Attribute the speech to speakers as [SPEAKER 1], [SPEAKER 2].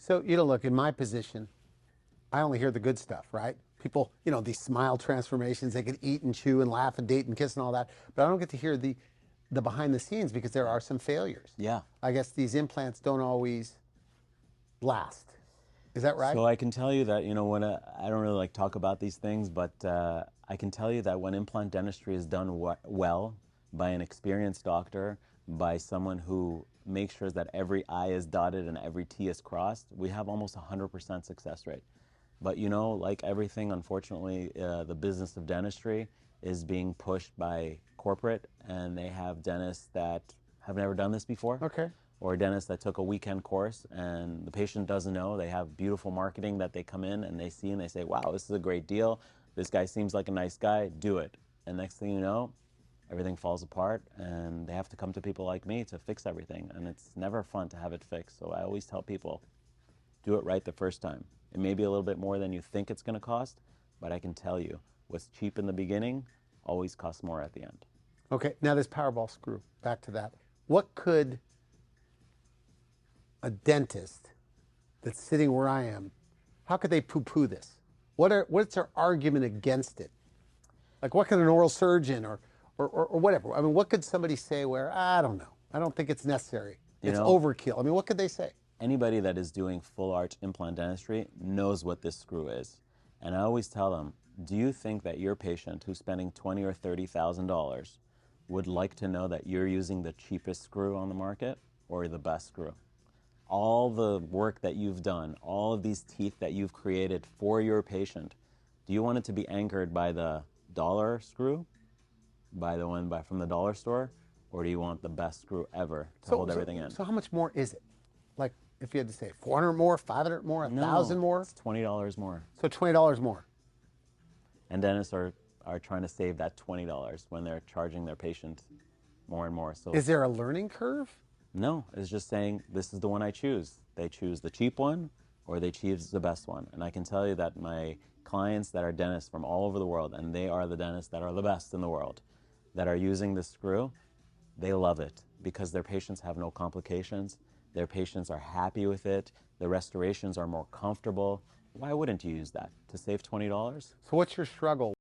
[SPEAKER 1] So, look, in my position, I only hear the good stuff, right? People, these smile transformations, they can eat and chew and laugh and date and kiss and all that. But I don't get to hear the behind the scenes because there are some failures.
[SPEAKER 2] Yeah.
[SPEAKER 1] I guess these implants don't always last. Is that right?
[SPEAKER 2] So I can tell you that, when I don't really like talk about these things, but I can tell you that when implant dentistry is done well by an experienced doctor, by someone who makes sure that every I is dotted and every T is crossed, we have almost 100% success rate. But like everything, unfortunately, the business of dentistry is being pushed by corporate, and they have dentists that have never done this before.
[SPEAKER 1] Okay.
[SPEAKER 2] Or a dentist that took a weekend course and the patient doesn't know. They have beautiful marketing that they come in and they see and they say, wow, this is a great deal. This guy seems like a nice guy, do it. And next thing you know, everything falls apart and they have to come to people like me to fix everything. And it's never fun to have it fixed. So I always tell people, do it right the first time. It may be a little bit more than you think it's gonna cost, but I can tell you, what's cheap in the beginning always costs more at the end.
[SPEAKER 1] Okay, now this Powerball screw, back to that. What could a dentist that's sitting where I am, how could they poo-poo this? What's their argument against it? Like, what can an oral surgeon or whatever? I mean, what could somebody say where, I don't know, I don't think it's necessary. It's overkill. I mean, what could they say?
[SPEAKER 2] Anybody that is doing full arch implant dentistry knows what this screw is. And I always tell them, do you think that your patient who's spending $20,000 or $30,000 would like to know that you're using the cheapest screw on the market or the best screw? All the work that you've done, all of these teeth that you've created for your patient, do you want it to be anchored by the dollar screw, by the one from the dollar store, or do you want the best screw ever to hold everything in?
[SPEAKER 1] So how much more is it? Like, if you had to say 400 more, 500 more, 1,000 more?
[SPEAKER 2] It's $20 more.
[SPEAKER 1] So $20 more.
[SPEAKER 2] And dentists are trying to save that $20 when they're charging their patient more and more. So
[SPEAKER 1] is there a learning curve?
[SPEAKER 2] No, it's just saying, this is the one I choose. They choose the cheap one or they choose the best one. And I can tell you that my clients that are dentists from all over the world, and they are the dentists that are the best in the world, that are using this screw, they love it because their patients have no complications. Their patients are happy with it. The restorations are more comfortable. Why wouldn't you use that? To save $20?
[SPEAKER 1] So what's your struggle?